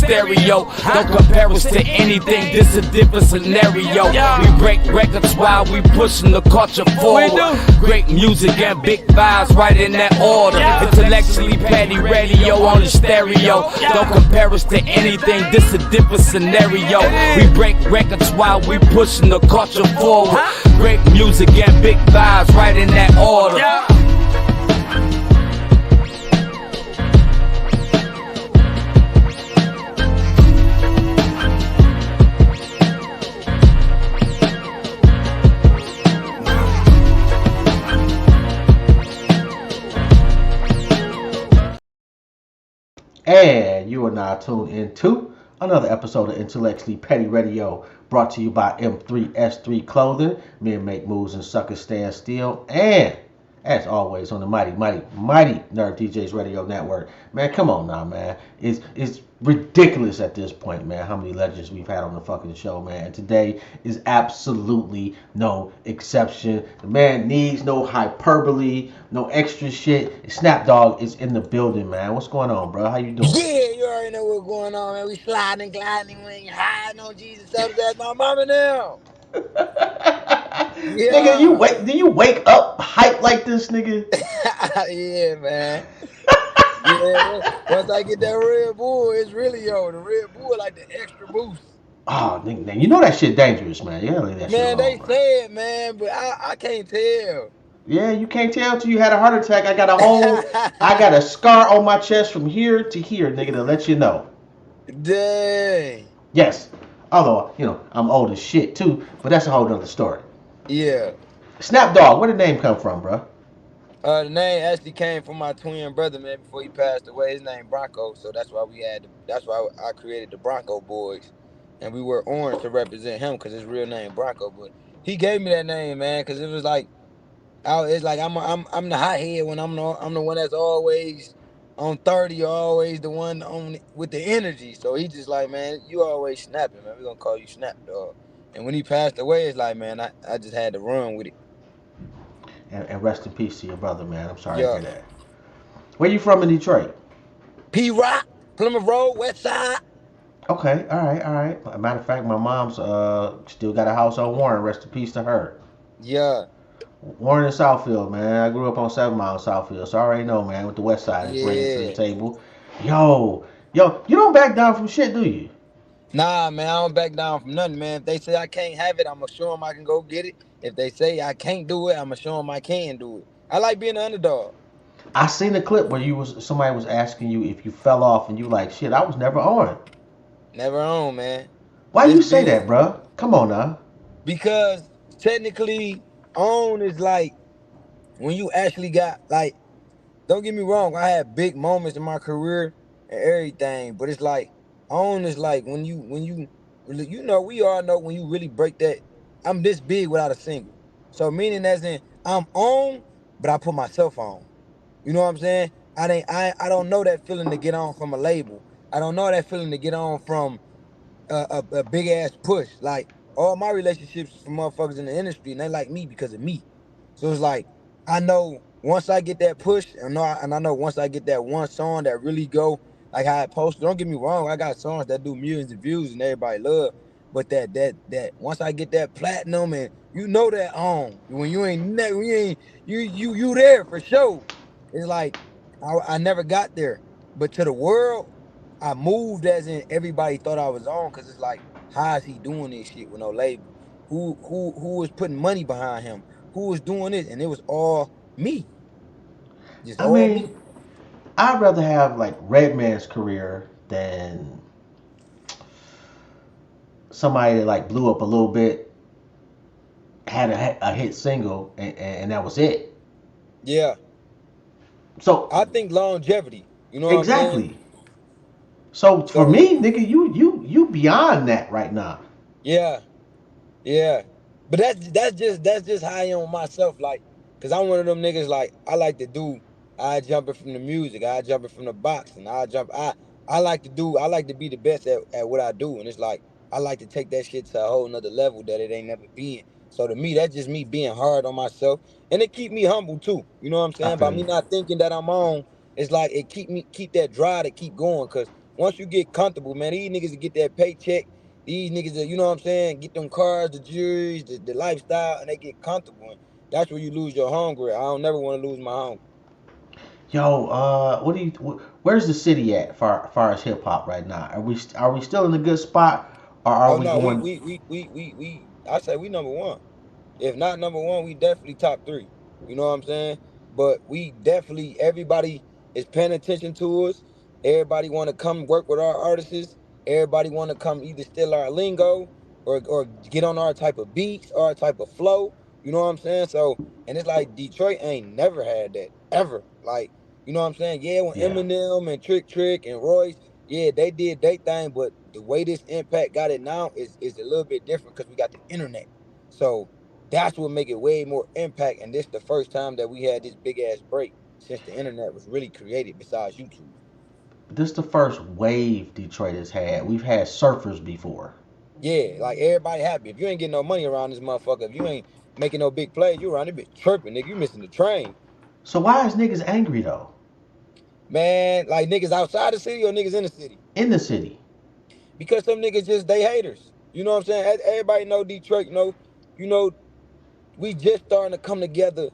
stereo. Don't compare us to anything, this a different scenario. We break records while we pushing the culture forward. Great music and big vibes right in that order. Intellectually petty radio on the stereo. Don't compare us to anything, this a different scenario. We break records while we pushing the culture forward. Great music and big vibes right in that order. And you are now tuned into another episode of Intellectually Petty Radio, brought to you by M3S3 Clothing. Men make moves and suckers stand still. And as always on the mighty Nerve DJs Radio Network. Man, come on now, man. It's ridiculous at this point, man, how many legends we've had on the fucking show, man. And today is absolutely no exception. The man needs no hyperbole, no extra shit. Snap Dogg is in the building, man. What's going on, bro? How you doing? Yeah, you already know what's going on, man. We sliding, gliding, we ain't hiding on Jesus. That's my mama now. Yeah. Nigga, do you wake up hype like this, nigga? Yeah, man. Yeah, once I get that Red Bull, it's really on. The Red Bull like the extra boost. Oh, nigga, you know that shit dangerous, man. You gotta leave that shit alone, they bro. say it, man, but I can't tell. Yeah, you can't tell till you had a heart attack. I got a scar on my chest from here to here, nigga, to let you know. Dang. Yes. Although, I'm old as shit too, but that's a whole nother story. Yeah. Snap Dogg, where did the name come from, bro? The name actually came from my twin brother, man, before he passed away. His name Bronco, so that's why I created the Bronco Boys. And we were orange to represent him because his real name Bronco, but he gave me that name, man, because it was like it's like I'm the hothead when I'm the one that's always on 30, or always the one on with the energy. So he just like, man, you always snapping, man. We're gonna call you Snap Dogg. And when he passed away, it's like, man, I just had to run with it. And rest in peace to your brother, man. I'm sorry to hear that. Where you from in Detroit? P Rock, Plymouth Road, West Side. Okay, all right. As a matter of fact, my mom's still got a house on Warren. Rest in peace to her. Yeah. Warren in Southfield, man. I grew up on 7 Mile in Southfield, so I already know, man, with the West Side is bringing to the table. Yo, you don't back down from shit, do you? Nah, man, I don't back down from nothing, man. If they say I can't have it, I'm going to show them I can go get it. If they say I can't do it, I'm going to show them I can do it. I like being an underdog. I seen a clip where somebody was asking you if you fell off, and you like, shit, I was never on. Never on, man. Why you say that, bro? Come on now. Because technically, on is like when you actually got, like, don't get me wrong, I had big moments in my career and everything, but it's like, on is like when you we all know when you really break that. I'm this big without a single. So meaning as in I'm on, but I put myself on. You know what I'm saying? I don't know that feeling to get on from a label. I don't know that feeling to get on from a big ass push. Like all my relationships from motherfuckers in the industry, and they like me because of me. So it's like I know once I get that push, and I know once I get that one song that really go like how I posted. Don't get me wrong, I got songs that do millions of views and everybody love. But that once I get that platinum, and you know that when you there for sure. It's like I never got there, but to the world, I moved as in everybody thought I was on, because it's like, how is he doing this shit with no label? Who was putting money behind him? Who was doing this? And it was all me. Me. I'd rather have like Redman's career than somebody that like blew up a little bit, had a hit single, and that was it. Yeah. So I think longevity. You know exactly. What I'm saying? So for me, nigga, you beyond that right now. Yeah. But that's just how I am with myself, like, cause I'm one of them niggas like I like to do. I jump it from the music. I jump it from the boxing. I like to be the best at what I do, and it's like I like to take that shit to a whole nother level that it ain't never been. So to me, that's just me being hard on myself, and it keep me humble too. You know what I'm saying? By me not thinking that I'm on, it's like it keep that drive to keep going. Cause once you get comfortable, man, these niggas that get that paycheck, these niggas that, you know what I'm saying, get them cars, the jewelries, the lifestyle, and they get comfortable. And that's where you lose your hunger. I don't never want to lose my hunger. Yo, what do you? Where's the city at far as hip hop right now? Are we still in a good spot, or are Oh we no, going? I say we number one. If not number one, we definitely top three. You know what I'm saying? But we definitely, everybody is paying attention to us. Everybody want to come work with our artists. Everybody want to come either steal our lingo or get on our type of beats, our type of flow. You know what I'm saying? So, and it's like Detroit ain't never had that ever. Like, you know what I'm saying? Yeah, when Yeah, Eminem and Trick and Royce, yeah, they did their thing, but the way this impact got it now is a little bit different because we got the internet. So that's what make it way more impact. And this the first time that we had this big ass break since the internet was really created besides YouTube. this the first wave Detroit has had. We've had surfers before. Yeah, like everybody happy. If you ain't getting no money around this motherfucker, if you ain't making no big plays, you around this bitch chirping, nigga. You missing the train. So why is niggas angry though? Man, like niggas outside the city or niggas in the city? In the city. Because some niggas just they haters. You know what I'm saying? Everybody know Detroit, you know, we just starting to come together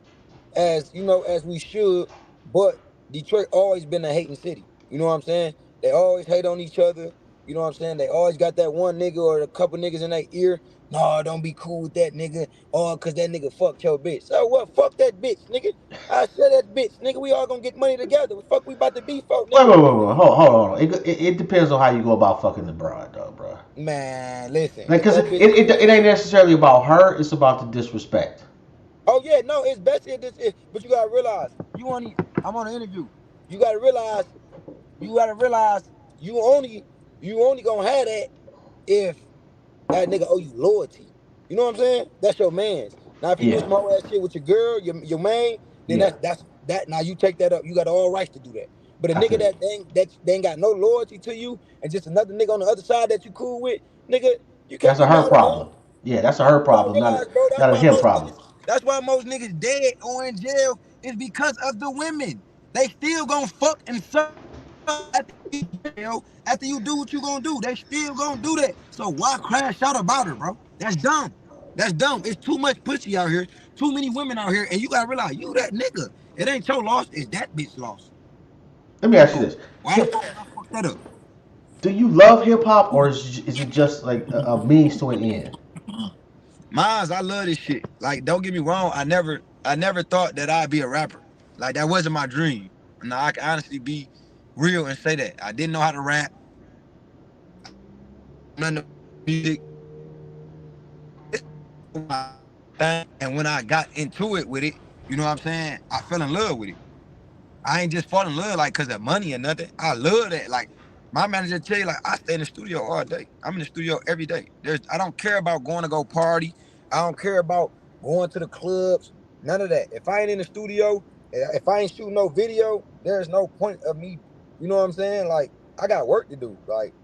as as we should. But Detroit always been a hating city. You know what I'm saying? They always hate on each other. You know what I'm saying? They always got that one nigga or a couple niggas in their ear. No, don't be cool with that nigga. Oh, cause that nigga fucked your bitch. So what? Fuck that bitch, nigga. I said that bitch, nigga. We all gonna get money together. What the fuck we about to be for, Wait, nigga? wait, wait, wait. Hold on. It depends on how you go about fucking the broad, though, bro. Man, listen. Like, If cause that bitch, it ain't necessarily about her. It's about the disrespect. oh yeah, no, it's best in this. But you gotta realize, you only. I'm on an interview. You gotta realize you gotta realize you only you only gonna have that if that nigga owe you loyalty. You know what I'm saying? That's your man's. Now if he do Yeah, some whole ass shit with your girl, your man, then yeah. that's that. Now you take that up. You got all rights to do that. But a I nigga feel you. that ain't got no loyalty to you and just another nigga on the other side that you cool with, nigga, you can't That's a be her mad at him. problem. Yeah, that's a her You gotta problem, realize, bro, not a him problem. that's why most niggas dead or in jail is because of the women. They still gonna fuck and suck after you jail, after you do what you gonna do. They still gonna do that. So why crash out about her, bro? That's dumb. That's dumb. It's too much pussy out here, too many women out here, and you gotta realize you that nigga. It ain't your loss, it's that bitch loss. Let me ask you So this: why the fuck did I fuck that up? Do you love hip hop, or is it just like a means to an end? Miles, I love this shit. Like, don't get me wrong. I never thought that I'd be a rapper. Like, that wasn't my dream. Now I can honestly be real and say that I didn't know how to rap. None of music. And when I got into it with it, you know what I'm saying? I fell in love with it. I ain't just fall in love like cause of money or nothing. I love that. Like my manager tell you, like I stay in the studio all day. I'm in the studio every day. I don't care about going to go party. I don't care about going to the clubs. None of that. If I ain't in the studio, if I ain't shooting no video, there's no point of me. You know what I'm saying? Like I got work to do. Like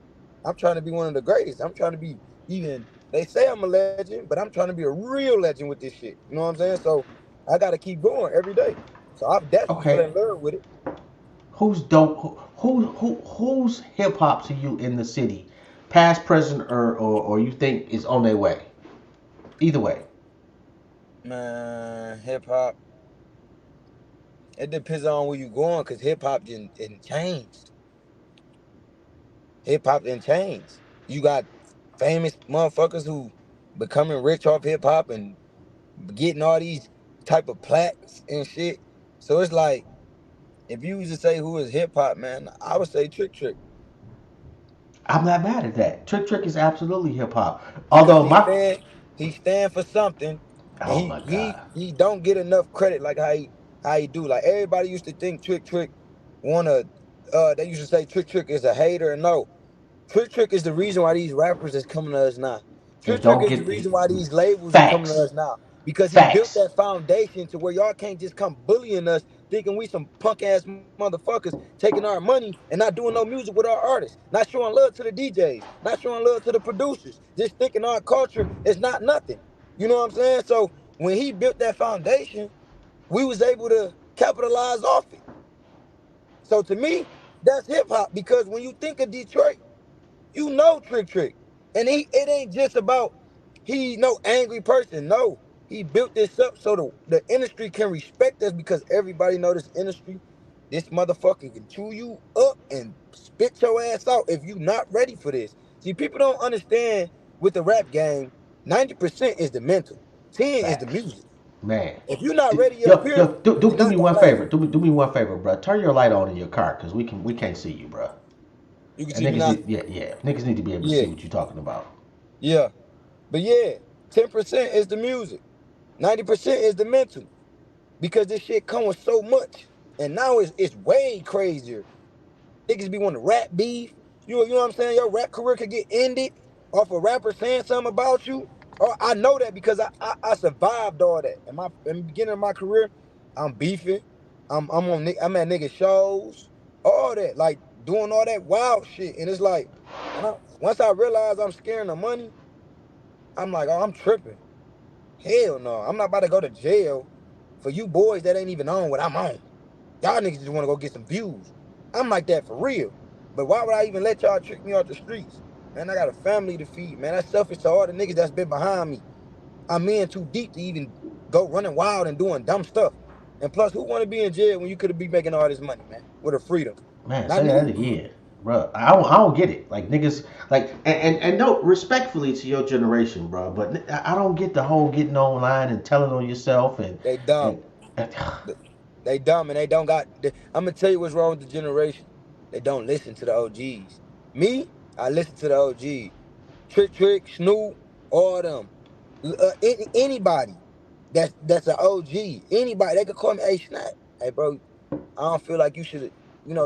I'm trying to be one of the greatest. I'm trying to be even. They say I'm a legend, but I'm trying to be a real legend with this shit. You know what I'm saying? So I got to keep going every day. So I've definitely fell Okay, in love with it. who's dope? Who's hip hop to you in the city, past, present, or you think is on their way? Either way. Man, hip hop. It depends on where you going, cause hip hop didn't changed. Hip hop didn't change. You got famous motherfuckers who becoming rich off hip hop and getting all these type of plaques and shit. So it's like if you was to say who is hip hop, man, I would say Trick I'm not mad at that. Trick is absolutely hip hop. because Although my he stand for something, and oh my god, he don't get enough credit like how he do. Like everybody used to think Trick wanna they used to say Trick is a hater. And no, Trick is the reason why these rappers is coming to us now. and Trick don't is the get reason why these labels is coming to facts, us now. Because he built facts. that foundation to where y'all can't just come bullying us, thinking we some punk ass motherfuckers taking our money and not doing no music with our artists, not showing love to the DJs, not showing love to the producers, just thinking our culture is not nothing. You know what I'm saying? So when he built that foundation, we was able to capitalize off it. So to me, That's hip hop because when you think of Detroit, you know Trick. And it ain't just about he no angry person. No. He built this up so the industry can respect us because everybody know this industry. This motherfucker can chew you up and spit your ass out if you not ready for this. See, people don't understand with the rap game, 90% is the mental. 10 is the Facts. music. Man. If you're not ready up Yo, here, yo, do, you're do not me gonna one last. favor. Do me one favor, bro. Turn your light on in your car, cause we can't see you, bro. You can And see me niggas now? need, yeah. Niggas need to be able to Yeah, see what you're talking about. yeah. But yeah, 10% is the music. 90% is the mental. Because this shit come with so much. And now it's way crazier. Niggas be wanting to rap beef. You know what I'm saying? Your rap career could get ended off a rapper saying something about you. Or I know that because I survived all that. In the beginning of my career, I'm beefing. I'm at nigga shows, all that, like doing all that wild shit. And it's like once I realize I'm scaring the money, I'm like, oh, I'm tripping. Hell no, I'm not about to go to jail for you boys that ain't even on what I'm on. Y'all niggas just want to go get some views. I'm like that for real. But why would I even let y'all trick me off the streets? Man, I got a family to feed. Man, that's selfish to all the niggas that's been behind me. I'm in too deep to even go running wild and doing dumb stuff. And plus, who want to be in jail when you could be making all this money, man, with a freedom? Man, Not say that me. again, bro. I don't get it. Like niggas, like and no, respectfully to your generation, bro. But I don't get the whole getting online and telling on yourself They dumb. and They dumb and they don't got. I'm gonna tell you what's wrong with the generation. They don't listen to the OGs. Me, I listen to the OGs. Trick, Snoop, all them. Anybody that's an OG. Anybody they could call me. Hey, Snap. Hey, bro. I don't feel like you should,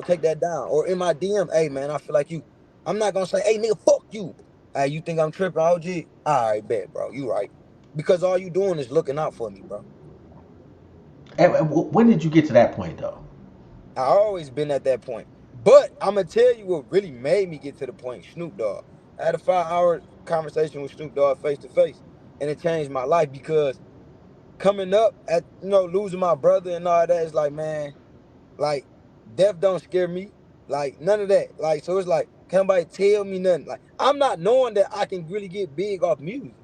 take that down. Or in my DM, hey man, I feel like you. I'm not gonna say, hey nigga, fuck you. Hey, you think I'm tripping, OG? All right, bet, bro. You right. Because all you doing is looking out for me, bro. when did you get to that point though? I always been at that point. But I'm gonna tell you what really made me get to the point. Snoop Dogg. I had a 5 hour conversation with Snoop Dogg face to face, and it changed my life because coming up at losing my brother and all that is like, man, like death don't scare me, like none of that. Like so, it's like can nobody tell me nothing? Like I'm not knowing that I can really get big off music.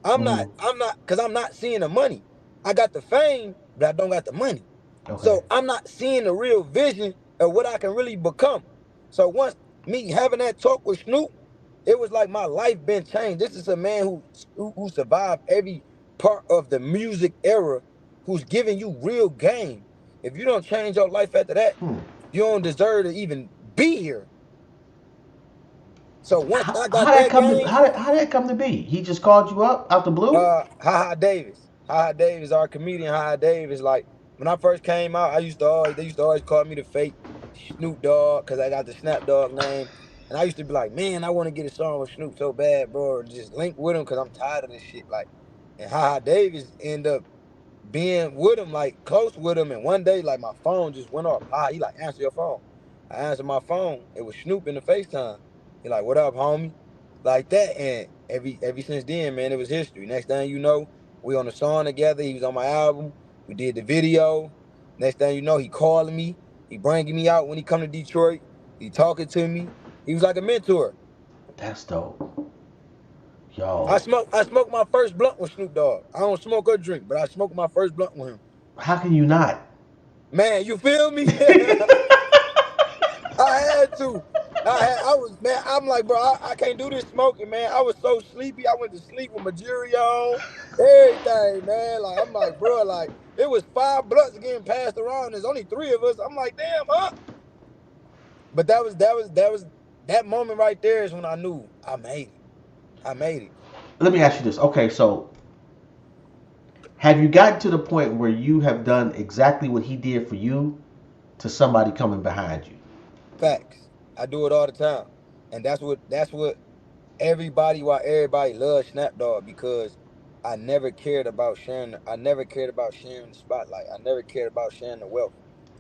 I'm not. Mm, Because I'm not seeing the money. I got the fame, but I don't got the money. okay. So I'm not seeing the real vision of what I can really become. So once me having that talk with Snoop, it was like my life been changed. This is a man who survived every part of the music era, who's giving you real game. If you don't change your life after that, Hmm. you don't deserve to even be here. So once How, I how got that that come to game, how that come to be? He just called you up out the blue? Haha Davis, our comedian Haha Davis. Like when I first came out, they used to always call me the fake Snoop Dogg because I got the Snap Dogg name. And I used to be like, man, I want to get a song with Snoop so bad, bro. Or just link with him because I'm tired of this shit. Like, and Haha Davis ended up being with him, like close with him. And one day, like my phone just went off. He like, answer your phone. I answered my phone. It was Snoop in the FaceTime. He like, what up, homie? Like that. And every since then, man, it was history. Next thing you know, we on the song together. He was on my album. We did the video. Next thing you know, he calling me. He bringing me out when he come to Detroit. He talking to me. He was like a mentor. That's dope. I Yo, smoked I smoked my first blunt with Snoop Dogg. I don't smoke or drink, but I smoked my first blunt with him. how can you not? Man, you feel me? I had to. I was, man, I'm like, bro, I can't do this smoking, man. I was so sleepy. I went to sleep with my jury on, everything, man. Like, I'm like, bro, like, it was 5 blunts getting passed around. There's only 3 of us. I'm like, damn, huh? But that moment right there is when I knew I made it. I made it. Let me ask you this. Okay, so have you gotten to the point where you have done exactly what he did for you to somebody coming behind you? Facts. I do it all the time. And that's what why everybody loves Snapdog because I never cared about sharing the spotlight. I never cared about sharing the wealth.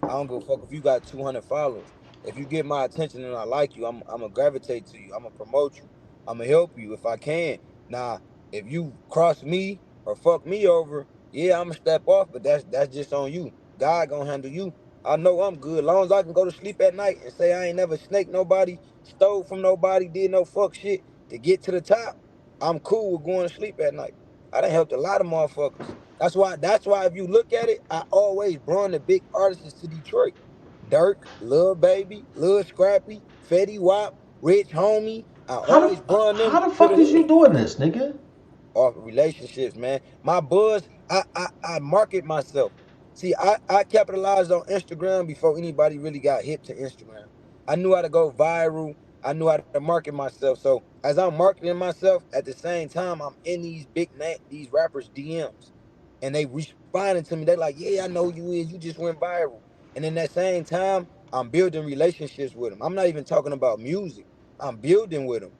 I don't give a fuck if you got 200 followers. If you get my attention and I like you, I'm gonna gravitate to you. I'm gonna promote you. I'm gonna help you if I can. Now, if you cross me or fuck me over, yeah, I'm gonna step off, but that's just on you. God gonna handle you. I know I'm good. Long as I can go to sleep at night and say I ain't never snaked nobody, stole from nobody, did no fuck shit to get to the top, I'm cool with going to sleep at night. I done helped a lot of motherfuckers. That's why if you look at it, I always brought the big artists to Detroit. Dirk, Lil Baby, Lil Scrappy, Fetty Wap, Rich Homie. I always brought them How the to the fuck is you hood doing this, nigga? off relationships, man. My buzz, I market myself. See, I capitalized on Instagram before anybody really got hip to Instagram. I knew how to go viral. I knew how to market myself. So as I'm marketing myself, at the same time, I'm in these rappers DMs, and they responding to me. They like, yeah, I know who you is. You just went viral. And in that same time, I'm building relationships with them. I'm not even talking about music. I'm building with them.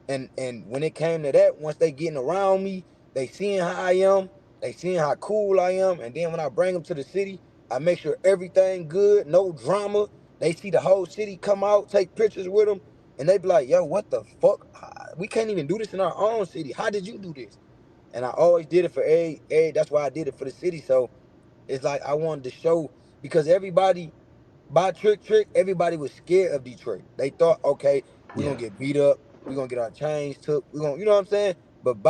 And when it came to that, once they getting around me, they seeing how I am, they seeing how cool I am, and then when I bring them to the city, I make sure everything good, no drama. They see the whole city come out, take pictures with them, and they be like, "Yo, what the fuck? We can't even do this in our own city. How did you do this?" And I always did it for a. That's why I did it for the city. So it's like I wanted to show because everybody by Trick, everybody was scared of Detroit. They thought, okay, we're Yeah. gonna get beat up, we're gonna get our chains took, we're gonna, you know what I'm saying? But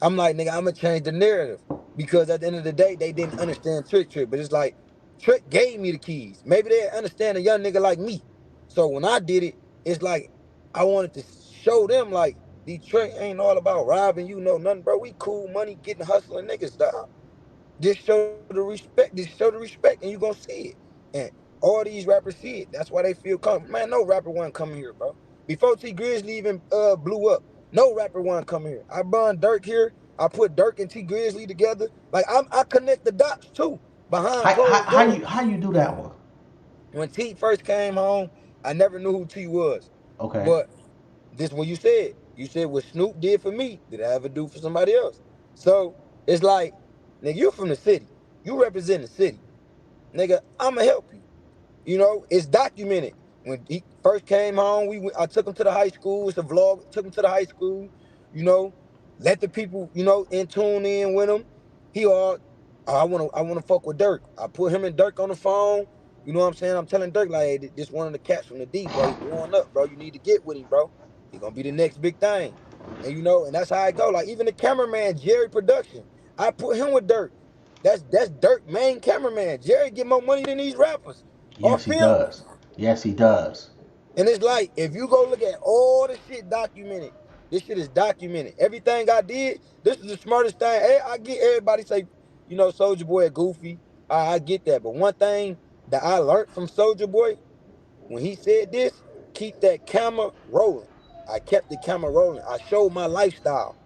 I'm like, nigga, I'm gonna change the narrative because at the end of the day, they didn't understand Trick. But it's like, Trick gave me the keys. Maybe they understand a young nigga like me. So when I did it, it's like I wanted to show them like Detroit ain't all about robbing you, know nothing, bro. We cool, money, getting hustling niggas, dog. Just show the respect. Just show the respect, and you gonna see it. And all these rappers see it. That's why they feel comfortable. Man, no rapper wasn't coming here, bro. Before T Grizzly even blew up, no rapper wasn't coming here. I brought Dirk here. I put Dirk and T Grizzly together. Like I connect the dots too behind closed doors. How you do that one? When T first came home, I never knew who T was. Okay. But this what you said. You said what Snoop did for me, did I ever do for somebody else? So it's like, nigga, you from the city. You represent the city. Nigga, I'ma help you. You know, it's documented. When he first came home, I took him to the high school. It's a vlog. Took him to the high school. You know, let the people, in tune in with him. He all, "Oh, I wanna fuck with Dirk. I put him and Dirk on the phone. You know what I'm saying? I'm telling Dirk like, hey, this one of the cats from the D, bro. He blowing up, bro. You need to get with him, bro. He gonna be the next big thing. And and that's how I go. Like even the cameraman, Jerry Production, I put him with Dirk. That's Dirk main cameraman. Jerry get more money than these rappers Yes, off he film. does. Yes, he does. And it's like, if you go look at all the shit documented, this shit is documented. Everything I did, this is the smartest thing. I get everybody say, Soldier Boy a goofy. I get that. But one thing that I learned from Soldier Boy, when he said this, keep that camera rolling. I kept the camera rolling. I showed my lifestyle.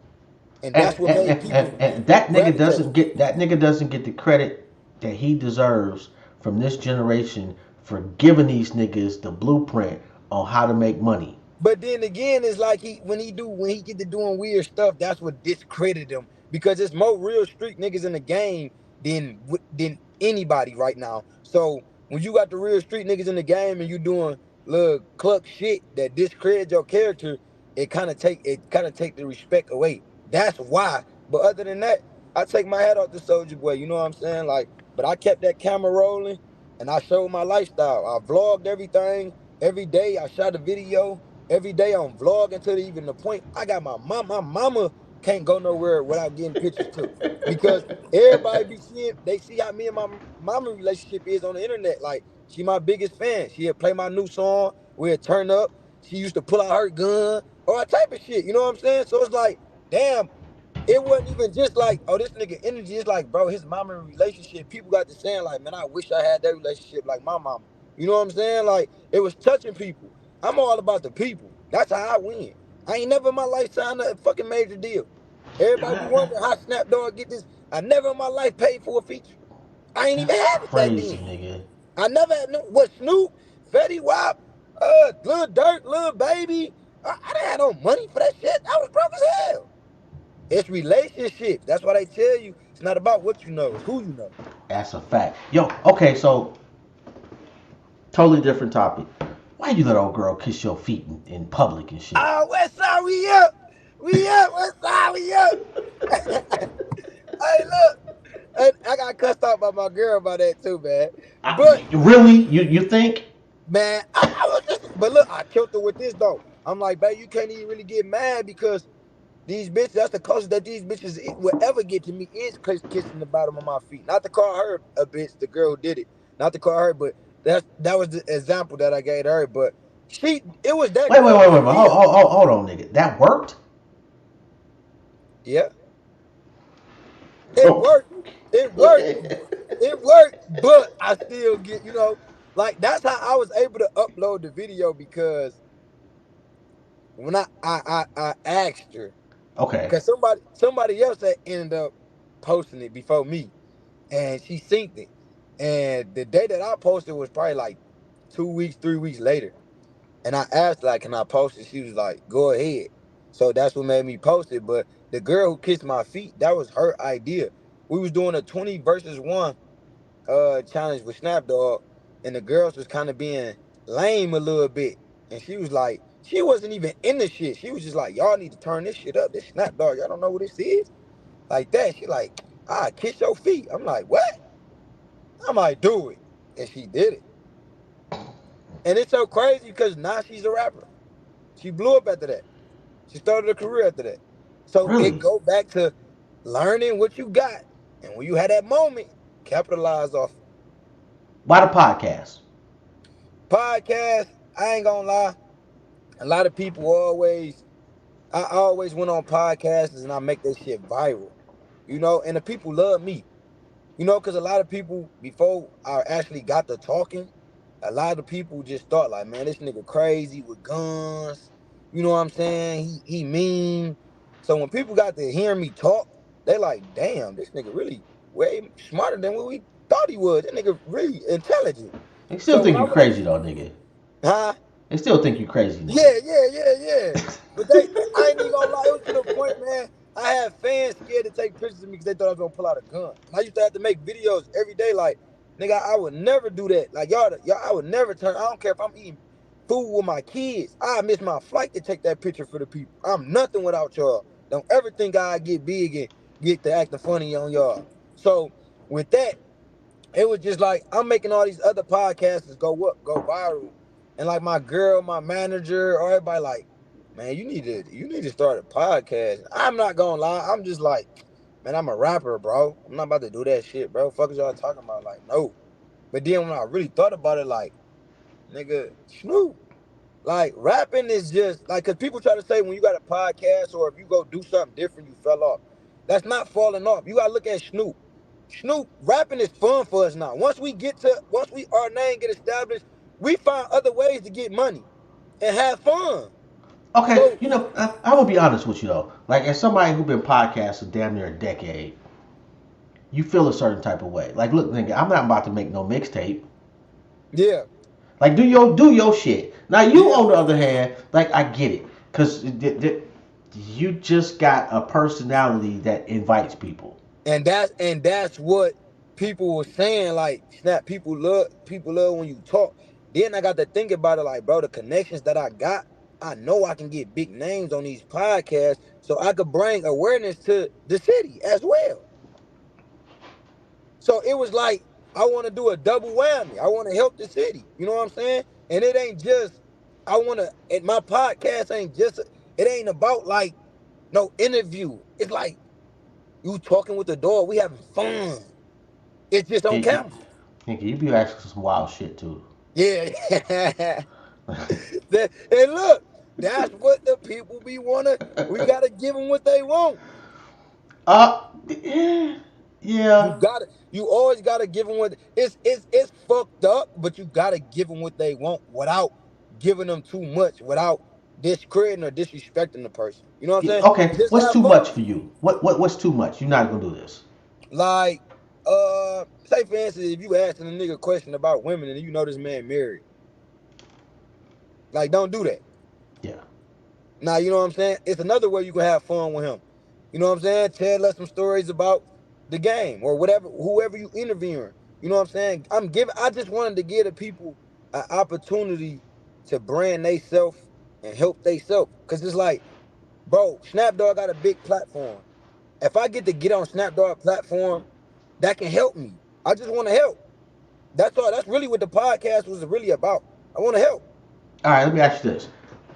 And And that's what and, made and, and, people and gravitate. that nigga doesn't get the credit that he deserves from this generation for giving these niggas the blueprint on how to make money. But then again, it's like when he get to doing weird stuff, that's what discredited him because it's more real street niggas in the game than anybody right now. So when you got the real street niggas in the game and you doing little cluck shit that discredit your character, it kind of take the respect away. That's why. But other than that, I take my hat off to Soldier Boy. You know what I'm saying? Like, but I kept that camera rolling and I showed my lifestyle. I vlogged everything. Every day I shot a video. Every day I'm vlogging to even the point I got my mom. My mama can't go nowhere without getting pictures took because everybody they see how me and my mama relationship is on the internet. Like she my biggest fan. She'll play my new song. We'll turn up. She used to pull out her gun or that type of shit. You know what I'm saying? So it's like, damn, it wasn't even just like, oh, this nigga energy. It's like, bro, his mama relationship. People got to saying like, man, I wish I had that relationship like my mama. You know what I'm saying? Like it was touching people. I'm all about the people. That's how I win. I ain't never in my life signed a fucking major deal. Everybody be wondering how Snap Dogg get this. I never in my life paid for a feature. I ain't even That's have it back crazy, then. nigga. I never had no what Snoop, Fetty Wap, Lil Durk, Lil Baby. I didn't have no money for that shit. I was broke as hell. It's relationships. That's why they tell you it's not about what you know, it's who you know. That's a fact. Yo, okay, so totally different topic. Why you let old girl kiss your feet in public and shit? Oh, West Side, we up. We up, West Side, we up. Hey, look. And I got cussed out by my girl about that too, man. I, But really, you think? man, I was just. But look, I killed her with this though. I'm like, babe, you can't even really get mad because these bitches. That's the closest that these bitches will ever get to me is kissing the bottom of my feet. Not to call her a bitch, the girl who did it. Not to call her, but that was the example that I gave her. But it was that Wait, wait, girl wait, wait, wait. idea. Hold on, nigga. That worked? Yeah, it Okay. worked. It worked. It worked, but I still get, like that's how I was able to upload the video because when I asked her, Okay. because somebody else had ended up posting it before me, and she synced it, and the day that I posted was probably like 2 weeks, 3 weeks later, and I asked like, can I post it? She was like, go ahead. So that's what made me post it. But the girl who kissed my feet, that was her idea. We was doing a 20 versus 1 challenge with Snapdog, and the girls was kind of being lame a little bit. And she was like, she wasn't even in the shit. She was just like, y'all need to turn this shit up. This Snapdog, y'all don't know what this is? Like that. She like, kiss your feet. I'm like, what? I'm like, do it. And she did it. And it's so crazy because now she's a rapper. She blew up after that. She started a career after that. So it Really? go back to learning what you got. And when you had that moment, capitalize off it. Why the podcast? Podcast, I ain't gonna lie. A lot of people I always went on podcasts and I make that shit viral. And the people love me. Because a lot of people, before I actually got to talking, a lot of people just thought like, man, this nigga crazy with guns. You know what I'm saying? He mean. So when people got to hear me talk, they like, damn, this nigga really way smarter than what we thought he was. That nigga really intelligent. They still So when think I you went, crazy though, nigga. huh? They still think you crazy, nigga. Yeah. But I ain't even gonna lie. It was to the point, man. I had fans scared to take pictures of me because they thought I was gonna pull out a gun. And I used to have to make videos every day, like, nigga, I would never do that. Like y'all, I would never turn. I don't care if I'm eating food with my kids. I miss my flight to take that picture for the people. I'm nothing without y'all. Don't ever think I get big and get to acting funny on y'all. So with that, it was just like I'm making all these other podcasters go viral, and like my girl, my manager, or everybody like, man, you need to start a podcast. I'm not gonna lie, I'm just like, man, I'm a rapper, bro. I'm not about to do that shit, bro. Fuck is y'all talking about? Like, no. But then when I really thought about it, like, nigga, Snoop. Like rapping is just like, cause people try to say when you got a podcast or if you go do something different, you fell off. That's not falling off. You gotta look at Snoop. Snoop rapping is fun for us now. Once we our name get established, we find other ways to get money and have fun. Okay, So I will be honest with you though. Like, as somebody who been podcasting damn near a decade, you feel a certain type of way. Like, look, nigga, I'm not about to make no mixtape. yeah, Like, do your shit. Now, you yeah. on the other hand, like, I get it, cause you just got a personality that invites people. And that's what people were saying. Like, Snap, people love when you talk. Then I got to think about it, like, bro, the connections that I got, I know I can get big names on these podcasts, so I could bring awareness to the city as well. So it was like I want to do a double whammy. I want to help the city. You know what I'm saying? And it ain't just I want to. And my podcast ain't just. It ain't about like no interview. It's like you talking with the dog. We having fun. It's just Yeah, on camera. nigga, you be asking some wild shit too. Yeah. And look, that's what the people be wanna. We gotta give them what they want. uh, You yeah. gotta. You always gotta give them what. It's fucked up, but you gotta give them what they want without giving them too much, without discrediting or disrespecting the person. You know what I'm saying? Okay, Just what's have too fun. much for you? What's too much? You're not gonna do this. Like, say for instance, if you asking a nigga a question about women and you know this man married, like, don't do that. Yeah. Now, you know what I'm saying? It's another way you can have fun with him. You know what I'm saying? Tell us some stories about the game or whatever, whoever you interviewing. You know what I'm saying? I just wanted to give the people an opportunity to brand they self and help they self. Cause it's like, bro, Snapdog got a big platform. If I get to get on Snapdog platform, that can help me. I just want to help. That's all. That's really what the podcast was really about. I want to help. All right, let me ask you this: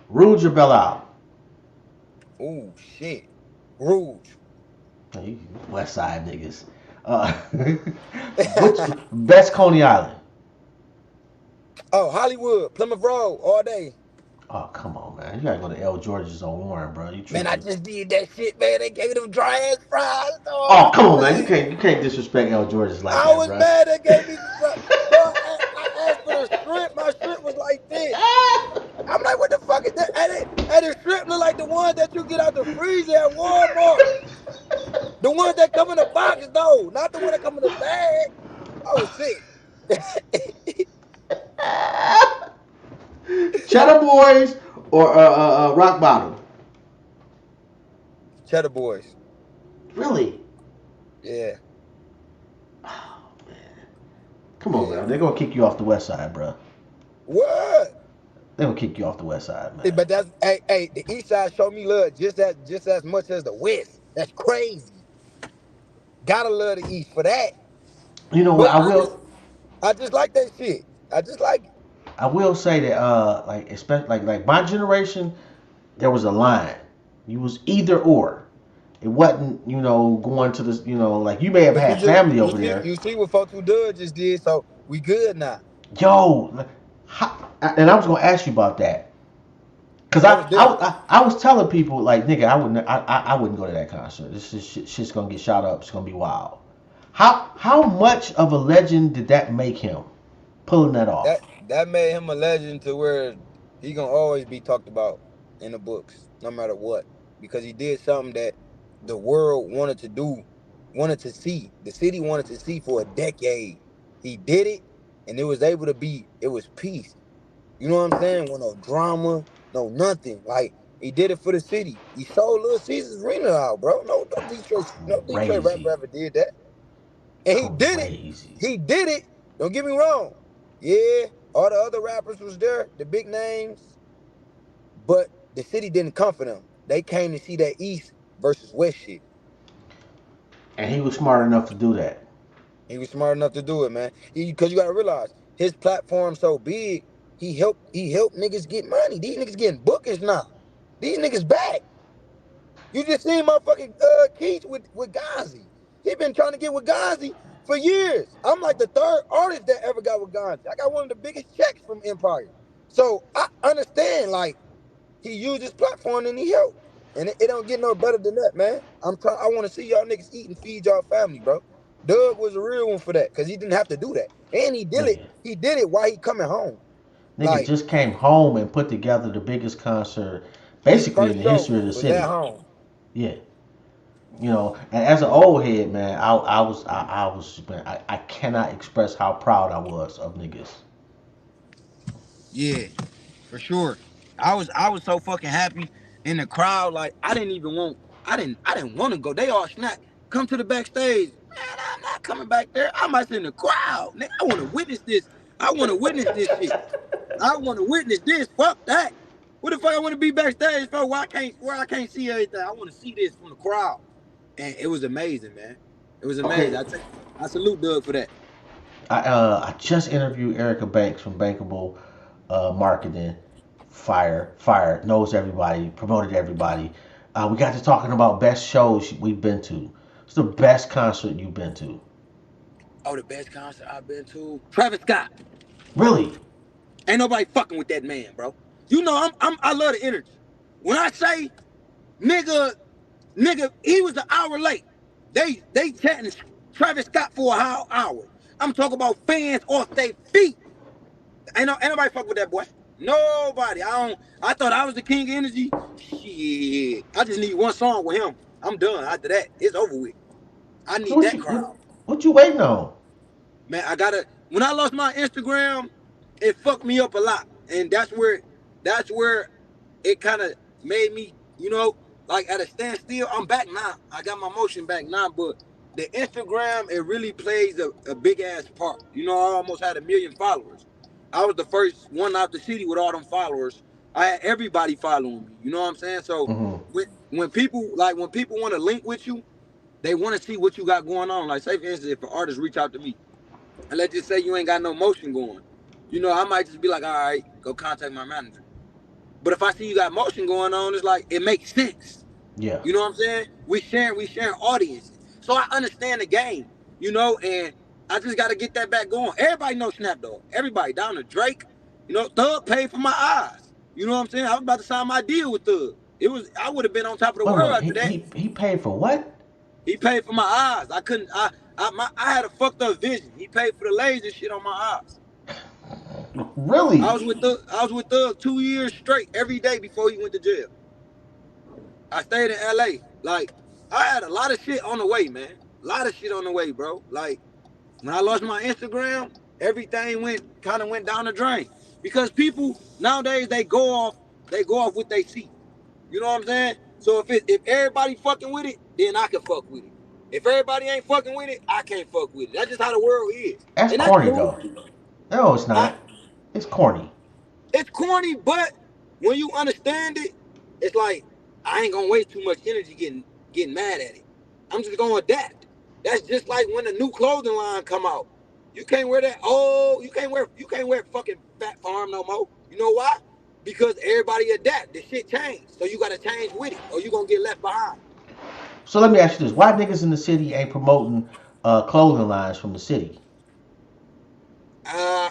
Rouge or Belle Isle? Oh shit, Rouge. Hey, West Side niggas. Which best Coney Island? Oh, Hollywood, Plymouth Road, all day. Oh, come on, man. You gotta go to L. George's on Warren, bro. You Man, I tripping. just did that shit, man. They gave me them dry ass fries, Oh, dog. come on, man. Man, You can't disrespect L. George's like I that, was bro. mad they gave me some bro. I asked for the shrimp. My shrimp was like this. I'm like, what the fuck is that? And the shrimp look like the ones that you get out the freezer at Walmart. The ones that come in a box, though, not the one that come in a bag. I was sick. Cheddar Boys or Rock Bottom? Cheddar Boys. Really? Yeah, Oh, man. Come on, yeah. man. They're gonna kick you off the West Side, bro. What? They're gonna kick you off the West Side, Hey, man. but that's hey, the East Side showed me love just as much as the West. That's crazy. Gotta love the East for that. You know what? But I just like that shit. I just like it. I will say that like especially like my generation, there was a line. You was either or. It wasn't, going to this, like you may have But had family over there. you see what folks who Dud just did, so we good now. Yo, and I was gonna ask you about that. Cause That was different. I was telling people like nigga I wouldn't go to that concert. This is shit's gonna get shot up. It's gonna be wild. How much of a legend did that make him pulling that That off? that made him a legend to where he gonna always be talked about in the books, no matter what. Because he did something that the world wanted to do, wanted to see. The city wanted to see for a decade. He did it, and it was able to be. It was peace. You know what I'm saying? With no drama, no nothing. Like he did it for the city. He sold Little Caesars Arena out, bro. No Detroit rapper Crazy, ever did that. And he did it. crazy. He did it. Don't get me wrong. Yeah, all the other rappers was there, the big names, but the city didn't come for them. They came to see that East versus West shit. And he was smart enough to do that. He was smart enough to do it, man. Because you gotta realize his platform so big, he helped niggas get money. These niggas getting bookings now. These niggas back. You just seen motherfucking Keith with Ghazi. He been trying to get with Ghazi for years. I'm like the third artist that ever got with Ghazi. I got one of the biggest checks from Empire. So I understand, like, he used his platform and he helped. And it don't get no better than that, man. I want to see y'all niggas eat and feed y'all family, bro. Doug was a real one for that, because he didn't have to do that. And he did it. Nigga. He did it while he coming home. Nigga Like, just came home and put together the biggest concert his basically in first the show history of the was at city. home. Yeah. And as an old head, man, I was man, I cannot express how proud I was of niggas. Yeah, for sure. I was so fucking happy in the crowd. Like I didn't want to go. They all snapped. Come to the backstage. Man, I'm not coming back there. I might sit in the crowd. Nigga, I want to witness this. I want to witness this shit. I want to witness this. Fuck that. What the fuck I want to be backstage for? Where I can't see everything. I want to see this from the crowd. And it was amazing, man. It was amazing. Okay, I salute Doug for that. I just interviewed Erica Banks from Bankable Marketing. Fire, knows everybody, promoted everybody. We got to talking about best shows we've been to. It's the best concert you've been to. Oh, the best concert I've been to. Travis Scott. Really? Ain't nobody fucking with that man, bro. You know I love the energy. When I say nigga, he was an hour late. They chatting Travis Scott for a whole hour. I'm talking about fans off their feet. Ain't nobody fuck with that boy. Nobody. I thought I was the king of energy. Shit. I just need one song with him. I'm done. After that, it's over with. I So need what that you what, crowd. what you waiting on? Man, when I lost my Instagram, it fucked me up a lot. And that's where it kind of made me, like at a standstill. I'm back now. I got my motion back now, but the Instagram, it really plays a big ass part. I almost had 1 million followers. I was the first one out the city with all them followers. I had everybody following me. You know what I'm saying? So Hmm. when people want to link with you, They want to see what you got going on. Like, say for instance, if an artist reach out to me, and let's just say you ain't got no motion going, you know, I might just be like, all right, go contact my manager. But if I see you got motion going on, it's like it makes sense. Yeah. You know what I'm saying? We sharing audiences. So I understand the game, you know, and I just gotta get that back going. Everybody knows Snap Dogg. Everybody down to Drake. You know, Thug paid for my eyes. You know what I'm saying? I was about to sign my deal with Thug. I would have been on top of the Wait a world minute. after that. He paid for what? He paid for my eyes. I couldn't I had a fucked up vision. He paid for the laser shit on my eyes. Really? I was with Thug 2 years straight every day before he went to jail. I stayed in LA. Like, I had a lot of shit on the way, man. A lot of shit on the way, bro. Like, when I lost my Instagram, everything went down the drain. Because people nowadays they go off what they see. You know what I'm saying? So if everybody fucking with it, then I can fuck with it. If everybody ain't fucking with it, I can't fuck with it. That's just how the world is. That's And that's corny cool. though. No, it's Huh? not. It's corny. It's corny, but when you understand it, it's like I ain't gonna waste too much energy getting mad at it. I'm just gonna adapt. That's just like when a new clothing line come out. You can't wear that. Oh, you can't wear fucking Fat Farm no more. You know why? Because everybody adapt. The shit changed. So you gotta change with it, or you gonna get left behind. So let me ask you this: why niggas in the city ain't promoting clothing lines from the city? Uh,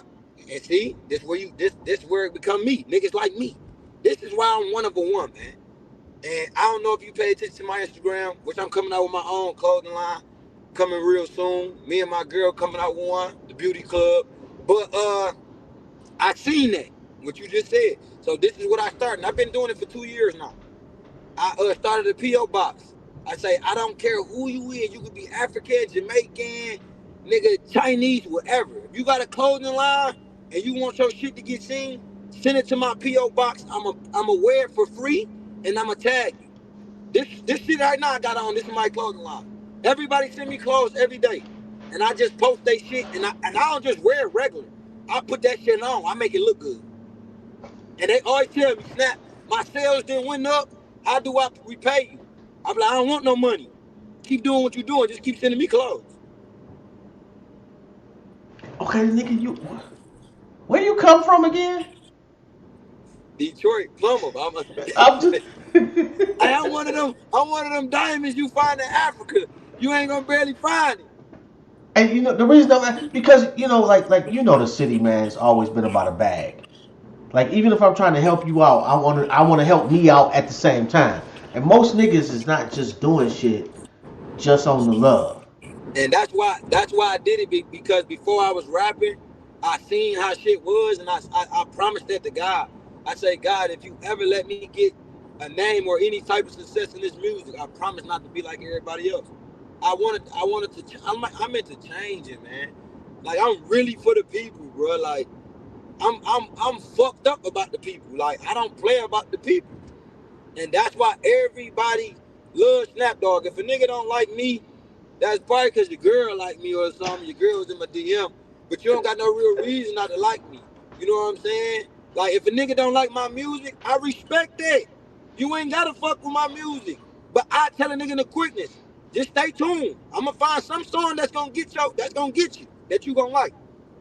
and see, this where it become me. Niggas like me. This is why I'm one of a one, man. And I don't know if you pay attention to my Instagram, which I'm coming out with my own clothing line, coming real soon. Me and my girl coming out with one, the Beauty Club. But I seen that, what you just said. So this is what I started. And I've been doing it for 2 years now. I started a P.O. box. I say, I don't care who you is. You could be African, Jamaican, nigga, Chinese, whatever. If you got a clothing line and you want your shit to get seen, send it to my P.O. box. I'ma wear it for free and I'ma tag you. This shit right now I got on, this is my clothing line. Everybody send me clothes every day. And I just post they shit and I don't just wear it regular. I put that shit on. I make it look good. And they always tell me, Snap, my sales didn't went up. How do I repay you? I'm like, I don't want no money. Keep doing what you're doing. Just keep sending me clothes. Okay, nigga, where you come from again? Detroit plumber. I'm just. I'm one of them. I'm one of them diamonds you find in Africa. You ain't gonna barely find it. And you know the reason because like the city man has always been about a bag. Like even if I'm trying to help you out, I want to help me out at the same time. And most niggas is not just doing shit just on the love. And that's why I did it because before I was rapping, I seen how shit was, and I promised that to God. I say, God, if you ever let me get a name or any type of success in this music, I promise not to be like everybody else. I wanted to. I meant to change it, man. Like I'm really for the people, bro. Like I'm fucked up about the people. Like I don't play about the people, and that's why everybody loves Snap Dogg. If a nigga don't like me, that's probably because your girl like me or something. Your girl was in my DM, but you don't got no real reason not to like me. You know what I'm saying? Like if a nigga don't like my music, I respect that. You ain't gotta fuck with my music, but I tell a nigga in the quickness, just stay tuned. I'm gonna find some song that's gonna get you that you gonna like.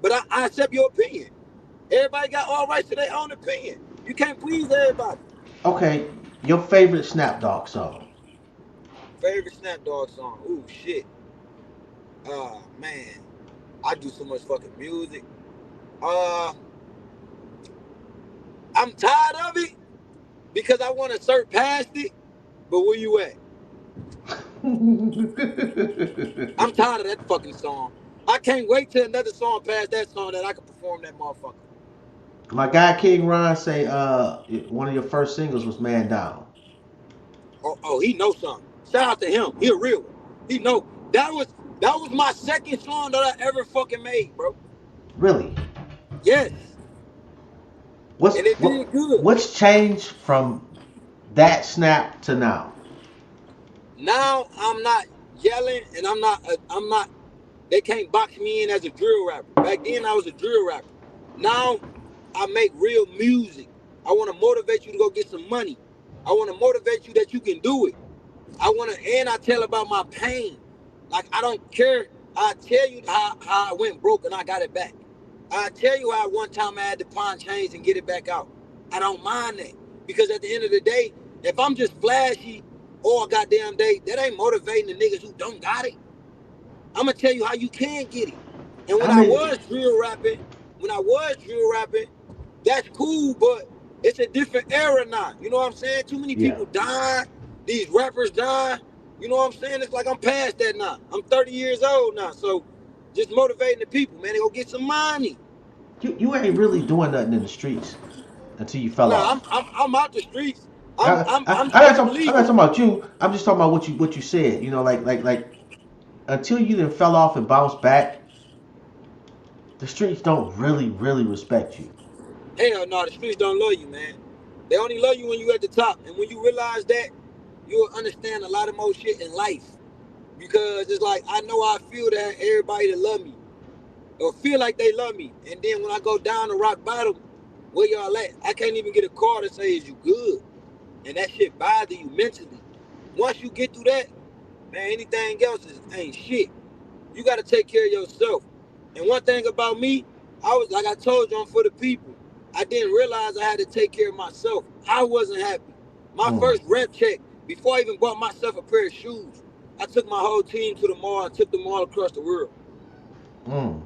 But I accept your opinion. Everybody got all rights to their own opinion. You can't please everybody. Okay, your favorite Snap Dogg song? Favorite Snap Dogg song? Ooh shit. Man, I do so much fucking music. Uh, I'm tired of it because I want to surpass it. But where you at? I'm tired of that fucking song. I can't wait till another song past that song that I can perform that motherfucker. My guy King Ron say one of your first singles was Man Down. Oh, he knows something. Shout out to him. He a real one. He know that was my second song that I ever fucking made, bro. Really? Yes, What's and it what, did good. what's changed from that snap to now? Now I'm not yelling, and I'm not. They can't box me in as a drill rapper. Back then I was a drill rapper. Now I make real music. I want to motivate you to go get some money. I want to motivate you that you can do it. And I tell about my pain. Like I don't care. I tell you how I went broke and I got it back. I tell you how one time I had to pawn change and get it back out. I don't mind that because at the end of the day, if I'm just flashy all goddamn day, that ain't motivating the niggas who don't got it. I'm gonna tell you how you can get it. And when I I mean, was drill rapping, that's cool, but it's a different era now. You know what I'm saying? Too many yeah. people dying. These rappers dying. You know what I'm saying? It's like I'm past that now. I'm 30 years old now, so just motivating the people, man. They go get some money. You ain't really doing nothing in the streets until you fell Nah, off. I'm out the streets. I'm I'm not talking self-legal. about you. I'm just talking about what you said. You know, like until you then fell off and bounced back, the streets don't really respect you. Hell no, the streets don't love you, man. They only love you when you at the top. And when you realize that, you'll understand a lot of more shit in life. Because it's like I know I feel that everybody that love me or feel like they love me. And then when I go down to rock bottom, where y'all at? I can't even get a call to say, is you good? And that shit bother you mentally. Once you get through that, man, anything else ain't shit. You got to take care of yourself. And one thing about me, I was like I told you, I'm for the people. I didn't realize I had to take care of myself. I wasn't happy. My Mm, first rep check, before I even bought myself a pair of shoes, I took my whole team to the mall and took them all across the world mm.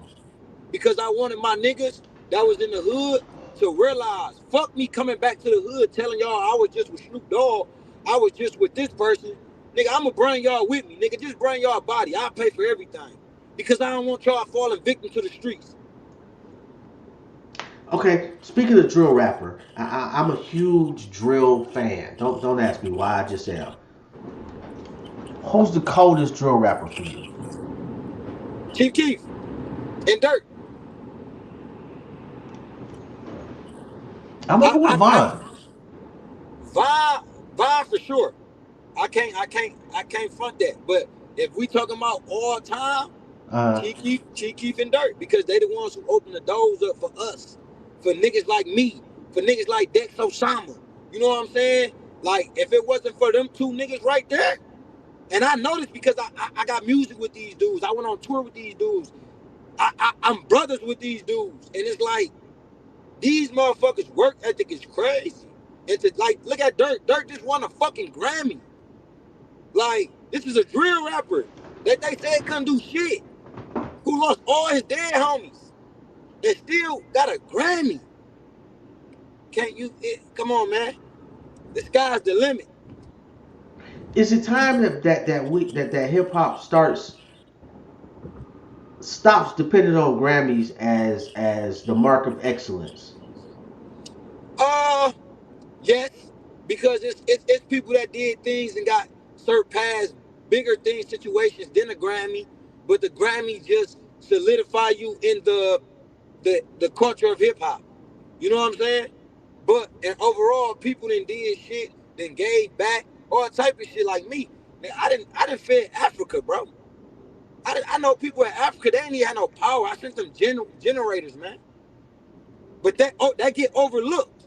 because I wanted my niggas that was in the hood to realize, fuck me coming back to the hood telling y'all I was just with Snoop Dogg, I was just with this person. Nigga, I'ma bring y'all with me. Nigga, just bring y'all body. I'll pay for everything. Because I don't want y'all falling victim to the streets. Okay, speaking of drill rapper, I'm a huge drill fan. Don't ask me why. I just am. Who's the coldest drill rapper for you? Chief Keef and Dirt. I'm gonna I, go with I, I Vaughn. Vibe for sure. I can't front that. But if we talking about all time, Uh, Chief Keef and Dirt, because they the ones who open the doors up for us, for niggas like me, for niggas like Dex Osama. You know what I'm saying? Like if it wasn't for them two niggas right there, and I know this because I got music with these dudes. I went on tour with these dudes. I'm brothers with these dudes, and it's like these motherfuckers' work ethic is crazy. And to like look at Dirt. Dirt just won a fucking Grammy. Like this is a drill rapper that they said couldn't do shit, who lost all his dead homies and still got a Grammy. Can't you? Come on, man. The sky's the limit. is it time that hip hop stops depending on Grammys as the mark of excellence? Uh, yes, because it's people that did things and got surpassed bigger things, situations than a Grammy, but the Grammy just solidify you in the culture of hip hop. You know what I'm saying? But and overall, people then did shit, then gave back all type of shit like me. Man, I didn't fed Africa, bro. I know people in Africa, they ain't even had no power. I sent them generators, man. But that get overlooked.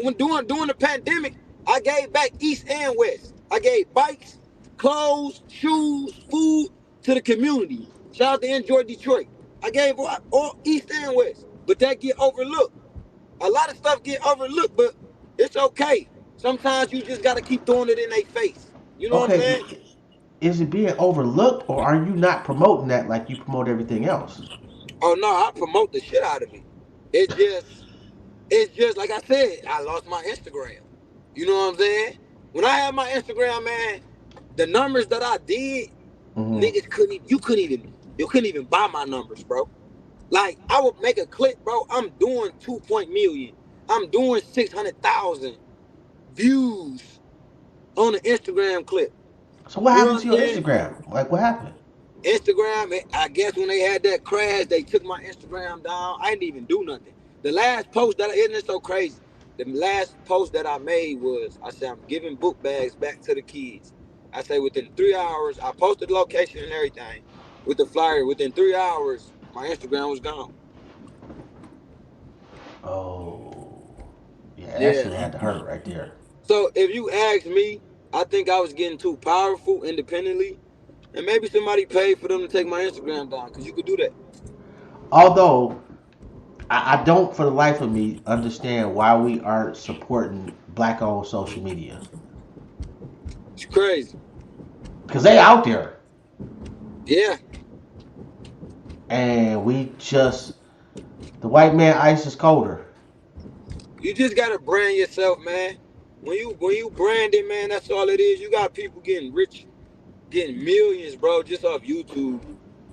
When during the pandemic, I gave back East and West. I gave bikes, clothes, shoes, food to the community. Shout out to Enjoy Detroit. I gave all East and West, but that get overlooked. A lot of stuff get overlooked, but it's okay. Sometimes you just gotta keep throwing it in their face. You know what I'm saying? Okay, is it being overlooked or are you not promoting that like you promote everything else? Oh no, I promote the shit out of it. It's just It's just like I said, I lost my Instagram. You know what I'm saying? When I had my Instagram, man, the numbers that I did, Hmm. niggas you couldn't even buy my numbers, bro. Like I would make a clip, bro. I'm doing 2 million. I'm doing 600,000 views on an Instagram clip. So what You know happened what to I'm your saying? Instagram? Like what happened? Instagram, I guess when they had that crash, they took my Instagram down. I didn't even do nothing. The last post that isn't it so crazy? The last post that I made was I said I'm giving book bags back to the kids. I say within 3 hours, I posted the location and everything with the flyer. Within 3 hours, my Instagram was gone. Oh, yeah, that Yeah. shit had to hurt right there. So if you ask me, I think I was getting too powerful independently. And maybe somebody paid for them to take my Instagram down, because you could do that. Although I don't, for the life of me, understand why we aren't supporting black-owned social media It's crazy. because they out there, Yeah. and we just the white man ice is colder. You just gotta brand yourself, man. When you brand it, man, that's all it is. You got people getting rich, getting millions, bro, just off YouTube.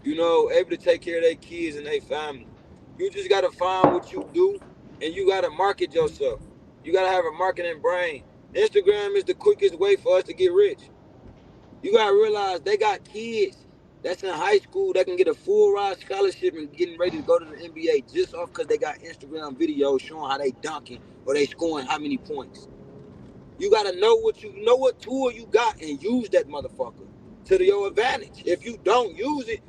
Able to take care of their kids and their family. You just gotta find what you do, and you gotta market yourself. You gotta have a marketing brain. Instagram is the quickest way for us to get rich. You gotta realize they got kids that's in high school that can get a full ride scholarship and getting ready to go to the NBA just off because they got Instagram videos showing how they dunking or they scoring how many points. You gotta know what tool you got and use that motherfucker to your advantage. If you don't use it,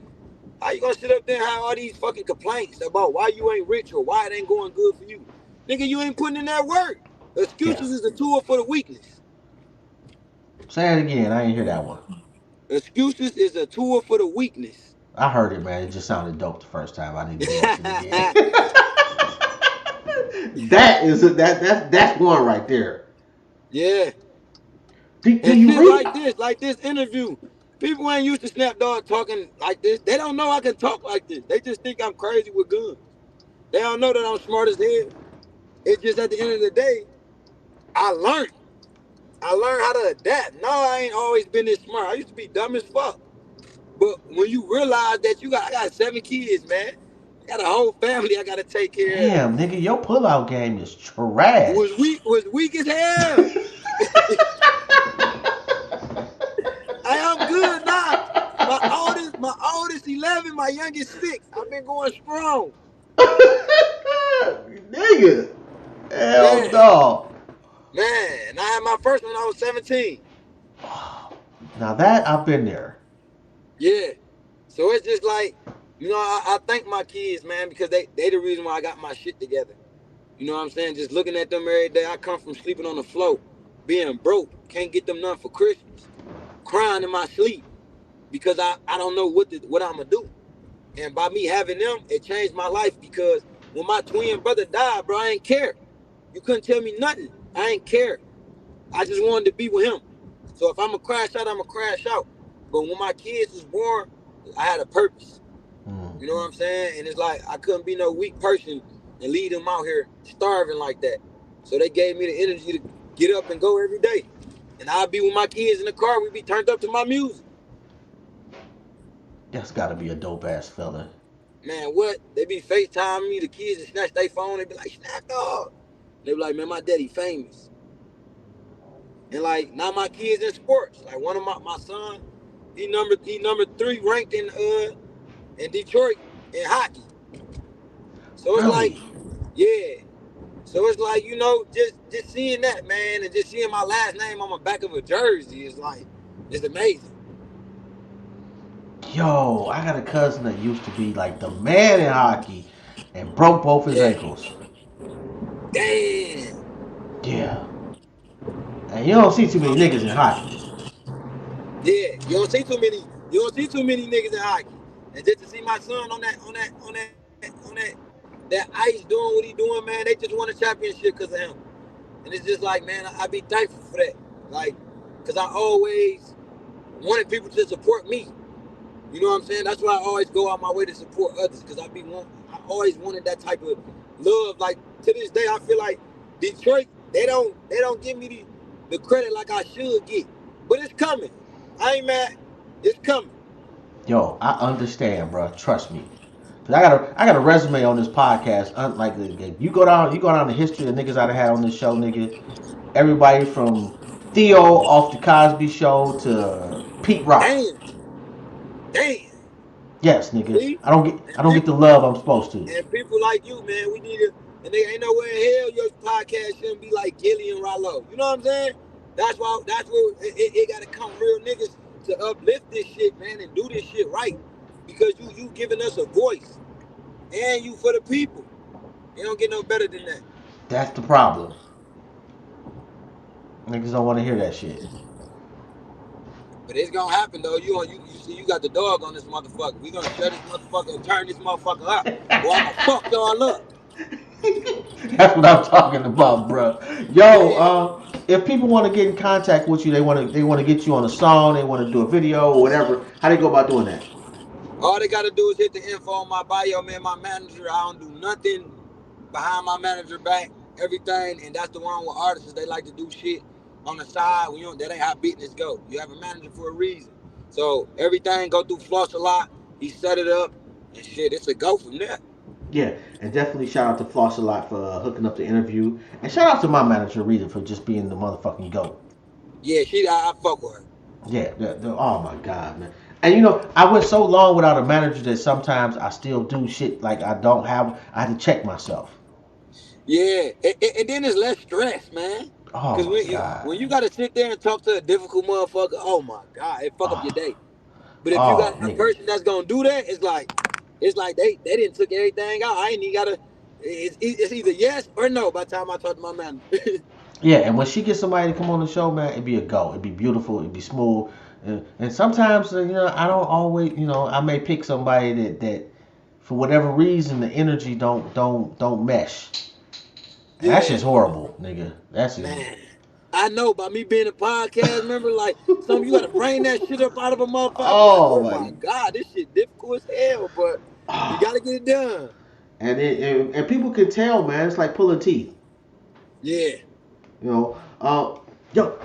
how you gonna sit up there and have all these fucking complaints about why you ain't rich or why it ain't going good for you? Nigga, you ain't putting in that work. Yeah. Excuses is a tool for the weakness. Say it again. I didn't hear that one. Excuses is a tool for the weakness. I heard it, man. It just sounded dope the first time. I need to hear that shit again. That's one right there. Yeah. Do And you shit read? like this interview. People ain't used to Snap Dog talking like this. They don't know I can talk like this. They just think I'm crazy with guns. They don't know that I'm smart as hell. It's just at the end of the day, I learned. I learned how to adapt. No, I ain't always been this smart. I used to be dumb as fuck. But when you realize that I got 7 kids, man. I got a whole family I gotta take care of. Damn, nigga, your pullout game is trash. Was weak as hell. I am good now. My oldest 11, my youngest 6. I've been going strong. Nigga, hell Man, no. man. I had my first one when I was 17. Now that I've been there. Yeah. So it's just like, I thank my kids, man, because they the reason why I got my shit together. You know what I'm saying? Just looking at them every day. I come from sleeping on the floor, being broke, can't get them nothing for Christmas, crying in my sleep because I don't know what I'm gonna do. And by me having them, it changed my life because when my twin brother died, bro, I ain't care. You couldn't tell me nothing. I ain't care. I just wanted to be with him. So if I'm gonna crash out, I'm gonna crash out. But when my kids was born, I had a purpose. Mm. You know what I'm saying? And it's like I couldn't be no weak person and leave them out here starving like that. So they gave me the energy to get up and go every day. And I'd be with my kids in the car. We'd be turned up to my music. That's got to be a dope ass fella. Man, what? They be FaceTime me, the kids, and snatch their phone. They be like, Snap Dog. They be like, man, my daddy famous. And like now my kids in sports. Like one of my son, he number 3 ranked in Detroit in hockey. So it's like, Really? yeah. So it's like, just seeing that, man, and just seeing my last name on the back of a jersey is like, it's amazing. Yo, I got a cousin that used to be like the man in hockey and broke both his Yeah. ankles. Damn. Yeah. And you don't see too many niggas in hockey. Yeah. You don't see too many niggas in hockey. And just to see my son on that ice doing what he doing, man, they just won a championship because of him. And it's just like, man, I be thankful for that. Like, because I always wanted people to support me. You know what I'm saying? That's why I always go out my way to support others because I always wanted that type of love. Like to this day, I feel like Detroit, they don't give me the credit like I should get. But it's coming. I ain't mad. It's coming. Yo, I understand, bro. Trust me. 'Cause I got a resume on this podcast. Like you go down the history of niggas I've had on this show, nigga. Everybody from Theo off the Cosby Show to Pete Rock. Damn. Damn. Yes, nigga. See? I And don't get the people love I'm supposed to. and people like you, man, we need to and they ain't nowhere in hell your podcast shouldn't be like Gilly and Rollo. You know what I'm saying? That's where it gotta come real niggas to uplift this shit, man, and do this shit right. Because you giving us a voice. And you for the people. It don't get no better than that. That's the problem. Niggas don't want to hear that shit. But it's gonna happen though. You see, you got the dog on this motherfucker. We gonna shut this motherfucker and turn this motherfucker up, or I'm gonna fuck y'all up. That's what I'm talking about, bro. Yo, Yeah. if people want to get in contact with you, they want to get you on a song, they want to do a video or whatever. How they go about doing that? All they gotta do is hit the info on my bio, man. My manager, I don't do nothing behind my manager back. Everything, and that's the wrong with artists. They like to do shit on the side. When you that ain't how business go. You have a manager for a reason. So everything go through Floss a lot. He set it up, and shit, it's a go from there. Yeah, and definitely shout out to Floss a lot for hooking up the interview, and shout out to my manager Rita for just being the motherfucking goat. Yeah, I fuck with her. Yeah, oh my god, man. And I went so long without a manager that sometimes I still do shit like I don't have. I had to check myself. Yeah, and then it's less stress, man. Oh Cause my when god. you gotta sit there and talk to a difficult motherfucker, oh my god, it fuck up your Oh, day. But if you oh got a nigga. person that's gonna do that, it's like they didn't took everything out. I ain't even gotta. It's either yes or no by the time I talk to my manager. Yeah, and when she gets somebody to come on the show, man, it'd be a go. It'd be beautiful. It'd be smooth. And sometimes, I don't always, I may pick somebody that for whatever reason, the energy don't mesh. And that's Yeah, just horrible, nigga. That's just. man. I know by me being a podcast member, like some you gotta bring that shit up out of a motherfucker. I be like, Oh oh my my. god, this shit difficult as hell, but you Oh. gotta get it done. And people can tell, man. It's like pulling teeth. Yeah. You know. Yo,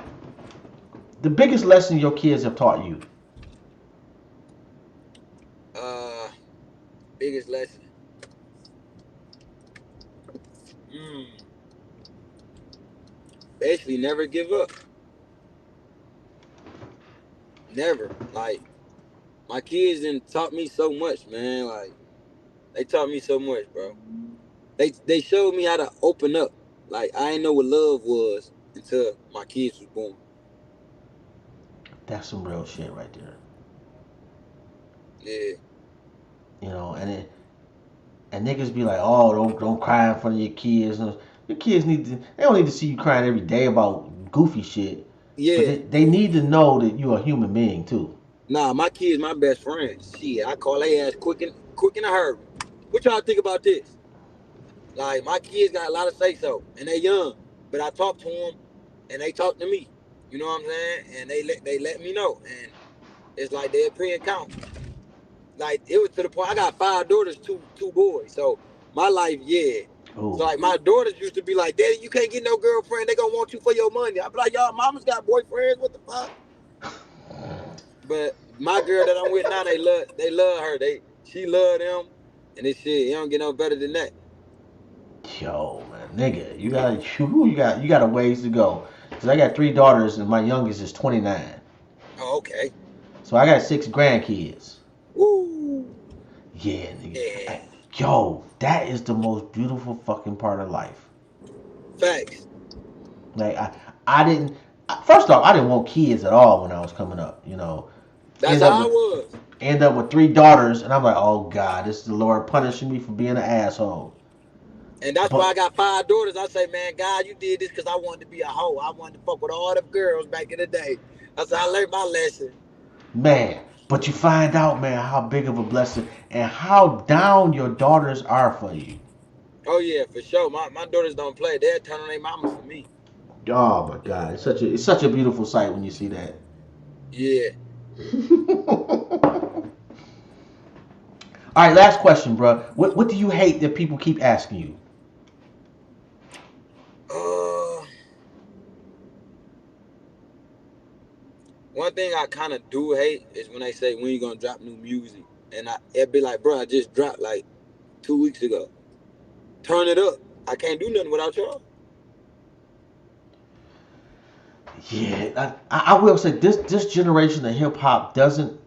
the biggest lesson your kids have taught you. Uh, biggest lesson. Mm, basically, never give up. Never. Like my kids done taught me so much, man. Like they taught me so much, bro. They showed me how to open up. Like I didn't know what love was until my kids was born. That's some real shit right there. Yeah. And niggas be like, oh, don't cry in front of your kids. Your kids they don't need to see you crying every day about goofy shit, but Yeah. they need to know that you're a human being too. Nah, my kids, my best friends. Shit, I call their ass quick in a hurry. What y'all think about this? Like my kids got a lot of say so, and they young, but I talk to them, and they talk to me. You know what I'm saying? And they let me know, and it's like they're pre count. Like it was to the point I got 5 daughters, two boys. So my life, yeah. So Oh, like my daughters used to be like, Daddy, you can't get no girlfriend. They gonna want you for your money. I be like, y'all, mama's got boyfriends. What the fuck? But my girl that I'm with now, they love her. She love them, and this shit, you don't get no better than that. yo, man, nigga, you got a ways to go. Cause I got 3 daughters and my youngest is 29, Oh, okay. so I got 6 grandkids. Woo. Yeah, nigga. Yeah. Yo, that is the most beautiful fucking part of life. Facts. Like I didn't. First off, I didn't want kids at all when I was coming up. That's End up how I with was. end up with 3 daughters, and I'm like, oh god, this is the Lord punishing me for being an asshole. And that's why I But got 5 daughters. I say, man, God, you did this because I wanted to be a hoe. I wanted to fuck with all the girls back in the day. I said, I learned my lesson. man, but you find out, man, how big of a blessing and how down your daughters are for you. Oh, yeah, for sure. My daughters don't play. They'll turn on their mama for me. Oh my god, it's such a beautiful sight when you see that. Yeah. All right, last question, bro. What do you hate that people keep asking you? Uh, one thing I kind of do hate is when they say, when you going to drop new music? And it'd be like, bro, I just dropped like 2 weeks ago. Turn it up. I can't do nothing without y'all. Yeah, I will say this generation of hip hop doesn't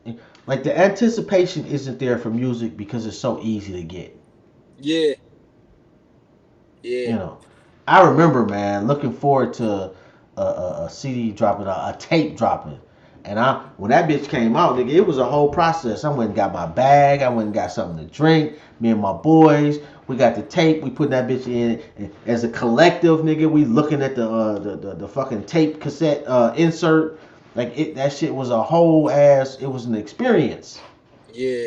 like the anticipation isn't there for music because it's so easy to get. Yeah. You Yeah. know, I remember, man, looking forward to a CD dropping, a tape dropping, and when that bitch came out, nigga, it was a whole process. I went and got my bag, I went and got something to drink. Me and my boys, we got the tape, we put that bitch in and as a collective, nigga. We looking at the fucking tape cassette insert, Like that shit was a whole ass. It was an experience. Yeah.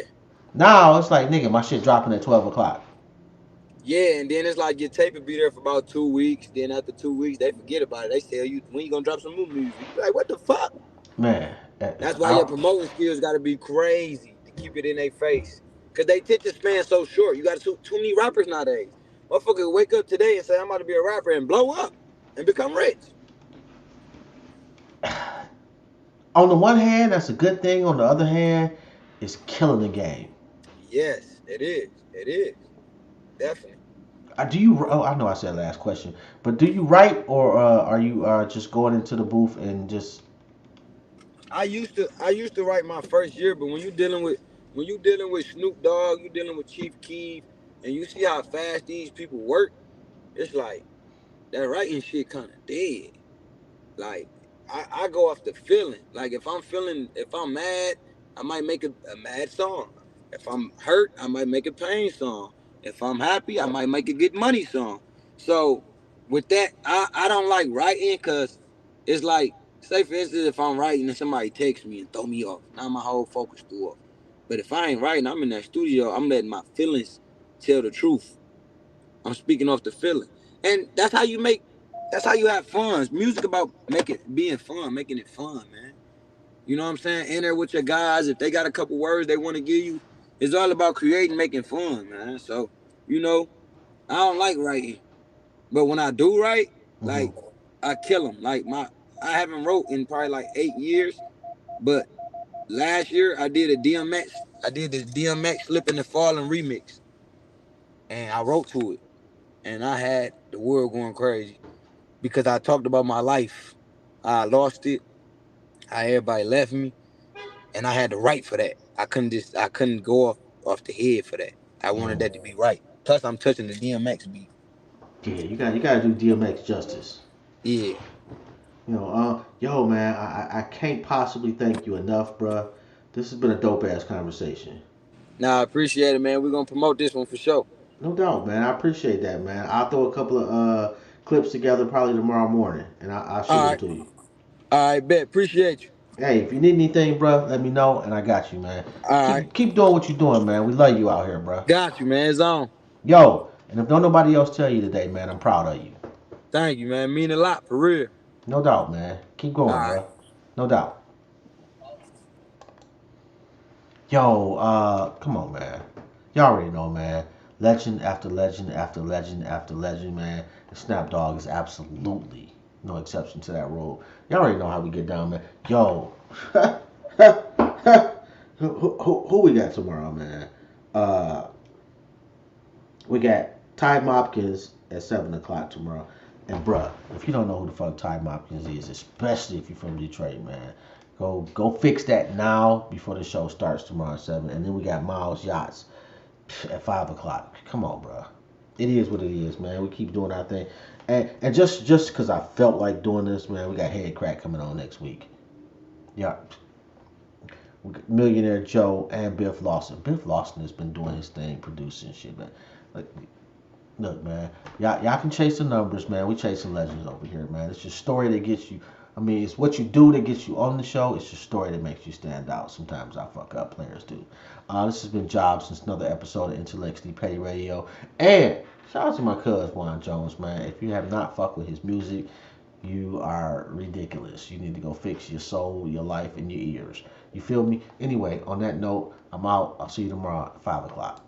Now it's like nigga, my shit dropping at 12 o'clock. Yeah, and then it's like your tape will be there for about 2 weeks. Then after 2 weeks, they forget about it. They tell you when you gonna drop some new music. You be like, what the fuck? Man, That's why your I, promoting skills got to be crazy to keep it in their face. Cause they attention span so short. You got too many rappers nowadays. Motherfucker wake up today and say I'm about to be a rapper and blow up and become rich. on the one hand, that's a good thing. On the other hand, it's killing the game. Yes, it is. It is definitely. Do you? Oh, I know I said last question, but do you write or are you just going into the booth and just? I used to write my first year, but when you dealing with Snoop Dogg, you dealing with Chief Keef, and you see how fast these people work, it's like that writing shit kind of dead. Like I go off the feeling. Like if I'm mad, I might make a mad song. If I'm hurt, I might make a pain song. If I'm happy, I might make a get money song. So with that, I don't like writing because it's like, say for instance, if I'm writing and somebody texts me and throw me off, now my whole focus threw off. But if I ain't writing, I'm in that studio, I'm letting my feelings tell the truth. I'm speaking off the feeling, and that's how you have fun. Music about being fun, making it fun, man. You know what I'm saying? In there with your guys, if they got a couple words they want to give you, it's all about creating, making fun, man. So, you know, I don't like writing, but when I do write, Mhm. like I kill them. I haven't wrote in probably like 8 years, but last year I did a DMX. I did this DMX Slip and Falling remix, and I wrote to it, and I had the world going crazy because I talked about my life. I lost it. How everybody left me, and I had to write for that. I couldn't go off the head for that. I wanted Mhm. that to be right. Plus, I'm touching the DMX beat. Yeah, you gotta do DMX justice. Yeah. Yo, man, I can't possibly thank you enough, bruh. This has been a dope ass conversation. Nah, I appreciate it, man. We're gonna promote this one for sure. No doubt, man. I appreciate that, man. I'll throw a couple of clips together probably tomorrow morning, and I'll shoot All them right. to you. All right, bet. Appreciate you. Hey, if you need anything, bruh, let me know, and I got you, man. All right. Keep doing what you're doing, man. We love you out here, bruh. Got you, man. It's on. Yo, and if don't nobody else tell you today, man, I'm proud of you. Thank you, man. Mean a lot for real. No doubt, man. Keep All going, right. bruh. No doubt. Yo, come on, man. Y'all already know, man. Legend after legend after legend after legend, man. And Snap Dogg is absolutely no exception to that rule. Y'all already know how we get down, man. Yo, who we got tomorrow, man? Uh, we got Ty Mopkins at 7 o'clock tomorrow. And bruh, if you don't know who the fuck Ty Mopkins is, especially if you're from Detroit, man, go fix that now before the show starts tomorrow at 7. And then we got Miles Yachts at 5 o'clock. Come on, bruh. It is what it is, man. We keep doing our thing. And just because I felt like doing this, man, we got Head Crack coming on next week. Yeah. Millionaire Joe and Biff Lawson. Biff Lawson has been doing his thing, producing shit, man. Like, look, man, y'all can chase the numbers, man. We chasing legends over here, man. It's your story that gets you. I mean, it's what you do that gets you on the show. It's your story that makes you stand out. Sometimes I fuck up, players do. This has been Jobs since another episode of Intellectually Petty Radio. And shout out to my cousin Juan Jones, man. If you have not fucked with his music, you are ridiculous. You need to go fix your soul, your life, and your ears. You feel me? Anyway, on that note, I'm out. I'll see you tomorrow at 5 o'clock.